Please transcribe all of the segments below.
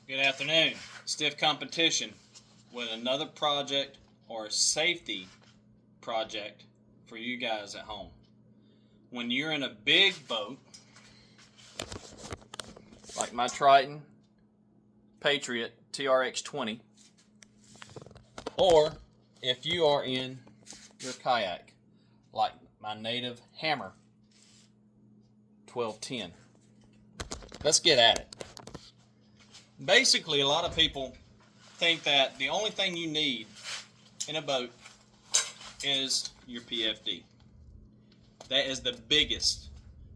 Good afternoon. Stiff competition with another project or a safety project for you guys at home. When you're in a big boat, like my Triton Patriot TRX 20, or if you are in your kayak, like my native Hammer 1210. Let's get at it. Basically, a lot of people think that the only thing you need in a boat is your PFD. That is the biggest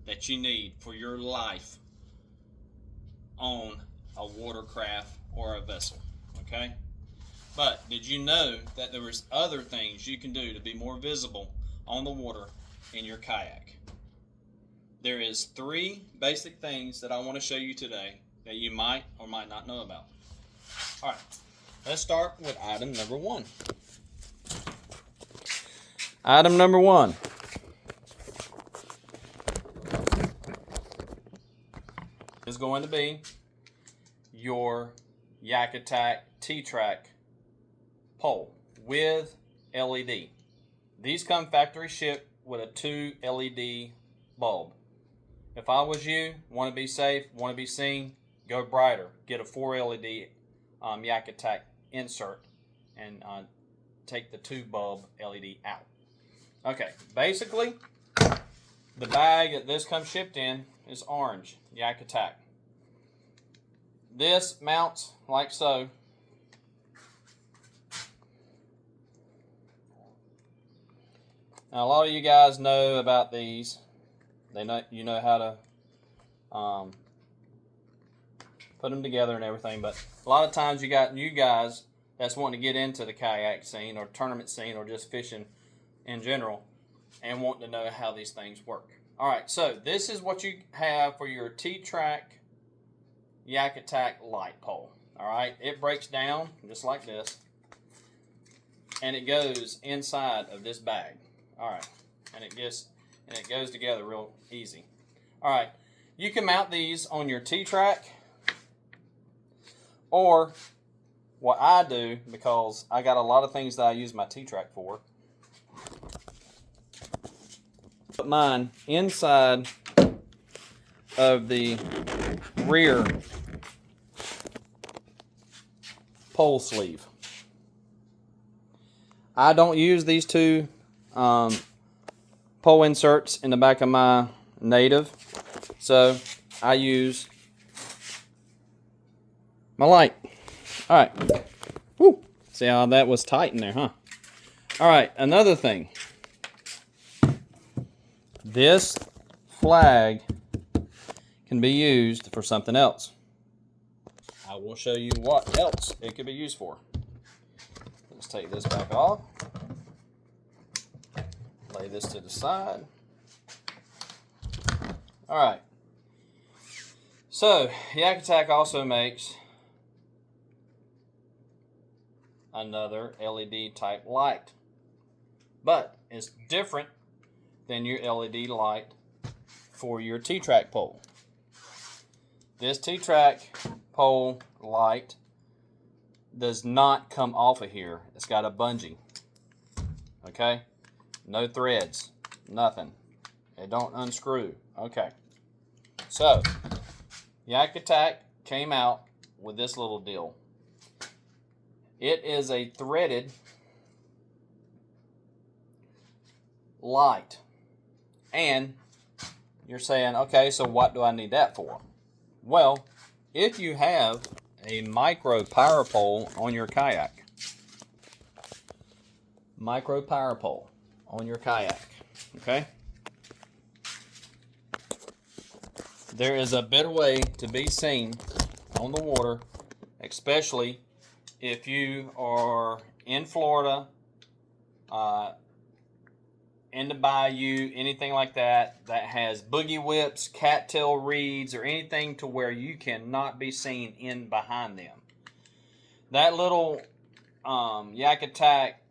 that you need for your life on a watercraft or a vessel, okay? But did you know that there was other things you can do to be more visible on the water in your kayak? There is 3 basic things that I want to show you today that you might or might not know about. All right, let's start with item number 1. Item number 1. Is going to be your Yak Attack T-Track pole with LED. These come factory shipped with a 2 LED bulb. If I was you, want to be safe, want to be seen, go brighter. Get a 4 LED Yak Attack insert and take the 2 bulb LED out. Okay, basically, the bag that this comes shipped in is orange, Yak Attack. This mounts like so. Now, a lot of you guys know about these. You know how to put them together and everything, but a lot of times you got new guys that's wanting to get into the kayak scene or tournament scene or just fishing in general and wanting to know how these things work. All right, so this is what you have for your T-Track Yak Attack light pole. All right, it breaks down just like this, and it goes inside of this bag. All right, and it goes together real easy. All right, you can mount these on your T-Track, or what I do, because I got a lot of things that I use my T-Track for, put mine inside of the rear pole sleeve. I don't use these 2 pole inserts in the back of my native, so I use my light. All right. Woo. See how that was tight in there, huh? All right, another thing. This flag can be used for something else. I will show you what else it could be used for. Let's take this back off. Lay this to the side. All right. So, Yak Attack also makes another LED type light, but it's different than your LED light for your T-Track pole. This T-Track pole light does not come off of here. It's got a bungee. Okay? No threads. Nothing. It don't unscrew. Okay. So, Yak Attack came out with this little deal. It is a threaded light. And you're saying, okay, so what do I need that for? Well, if you have a micro power pole on your kayak, okay? There is a better way to be seen on the water, especially if you are in Florida, in the bayou, anything like that has boogie whips, cattail reeds, or anything to where you cannot be seen in behind them. That little Yak Attack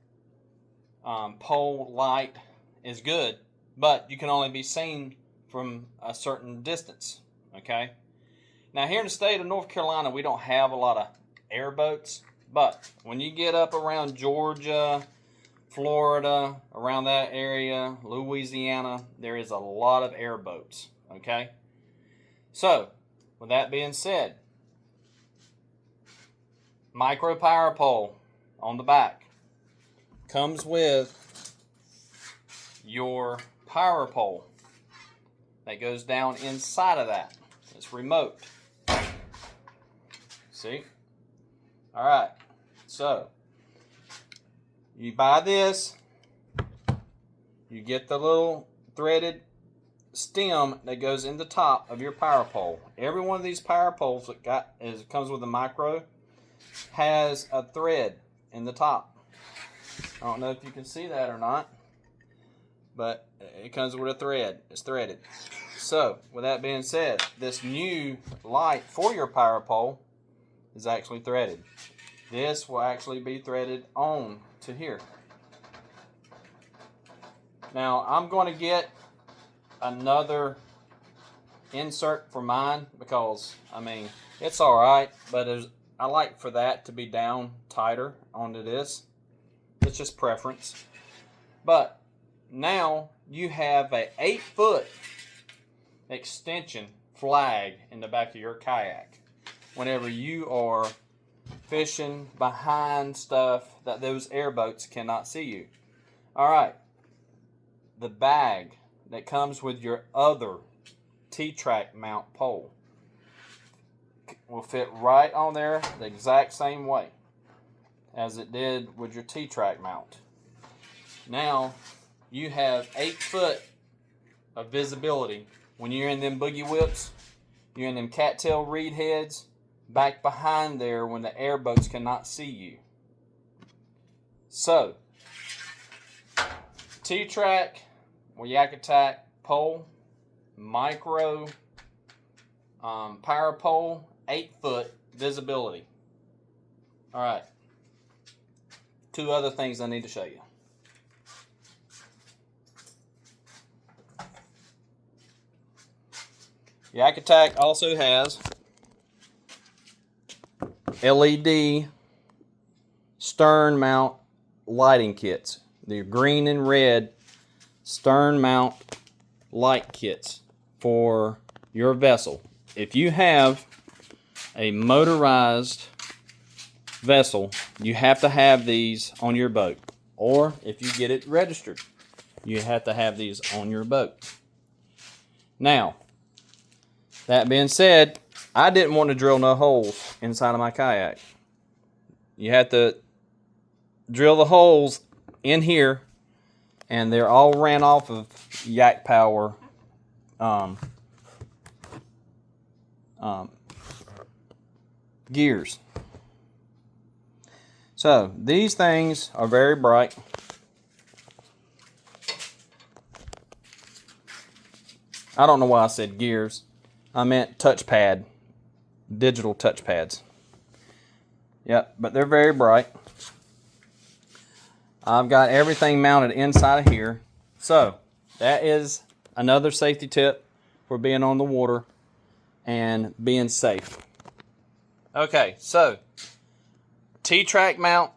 pole light is good, but you can only be seen from a certain distance, okay? Now here in the state of North Carolina, we don't have a lot of airboats, but when you get up around Georgia, Florida, around that area, Louisiana, there is a lot of airboats, okay? So, with that being said, micro power pole on the back comes with your power pole that goes down inside of that. It's remote. See? Alright, so you buy this, you get the little threaded stem that goes in the top of your power pole. Every one of these power poles that comes with a micro has a thread in the top. I don't know if you can see that or not, but it comes with a thread. It's threaded. So, with that being said, this new light for your power pole is actually threaded. This will actually be threaded on to here. Now, I'm going to get another insert for mine because, I mean, it's alright, but I like for that to be down tighter onto this. It's just preference. But now you have a 8-foot extension flag in the back of your kayak whenever you are fishing behind stuff that those airboats cannot see you. Alright, the bag that comes with your other T-track mount pole will fit right on there the exact same way as it did with your T-track mount. Now you have 8 foot of visibility when you're in them boogie whips, you're in them cattail reed heads, back behind there when the airboats cannot see you. So, T-track or Yak Attack pole, micro power pole, 8 foot visibility. Alright, 2 other things I need to show you. Yak Attack also has LED stern mount lighting kits. They're green and red stern mount light kits for your vessel. If you have a motorized vessel, you have to have these on your boat. Or if you get it registered, you have to have these on your boat. Now, that being said, I didn't want to drill no holes inside of my kayak. You have to drill the holes in here, and they're all ran off of Yak Power gears. So these things are very bright. I don't know why I said gears. I meant touchpad, digital touchpads. Yep, but they're very bright. I've got everything mounted inside of here. So that is another safety tip for being on the water and being safe. Okay, so T-track mount,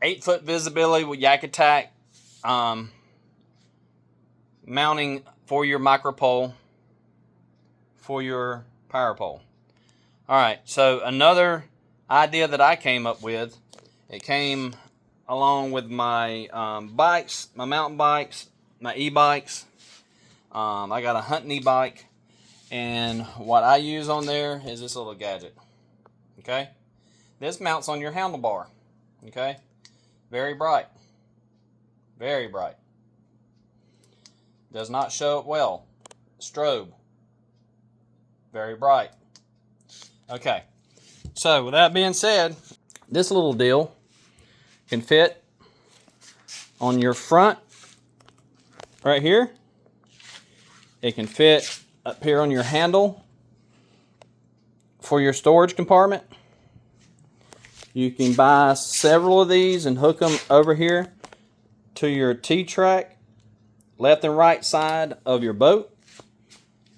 8 foot visibility with Yak Attack, mounting for your micro pole, for your power pole. Alright, so another idea that I came up with, it came along with my bikes, my mountain bikes, my e-bikes. I got a hunting e-bike, and what I use on there is this little gadget. Okay, this mounts on your handlebar. Okay, very bright, very bright. Does not show up well. Strobe, very bright. Okay, so with that being said, this little deal can fit on your front right here. It can fit up here on your handle for your storage compartment. You can buy several of these and hook them over here to your T-track left and right side of your boat.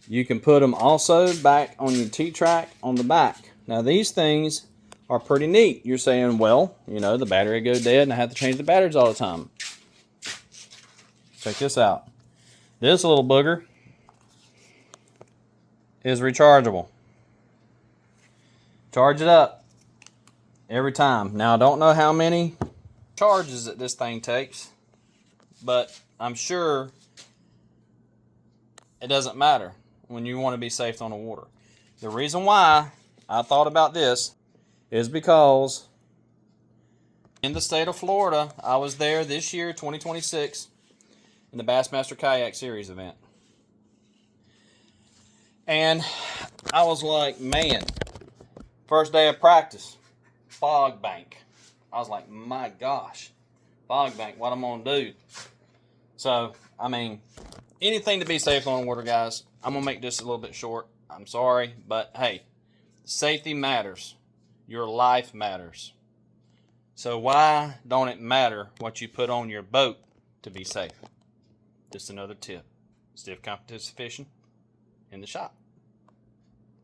You can put them also back on your T-track on the back. Now these things are pretty neat. You're saying, well, you know, the battery go dead and I have to change the batteries all the time. Check this out. This little booger is rechargeable. Charge it up every time. Now I don't know how many charges that this thing takes, but I'm sure it doesn't matter when you want to be safe on the water. The reason why I thought about this is because in the state of Florida, I was there this year, 2026, in the Bassmaster Kayak Series event. And I was like, man, first day of practice, fog bank. I was like, my gosh, fog bank, what I'm going to do? So, I mean, anything to be safe on the water, guys. I'm going to make this a little bit short. I'm sorry, but hey, safety matters. Your life matters. So why don't it matter what you put on your boat to be safe? Just another tip. Stiff competition fishing in the shop.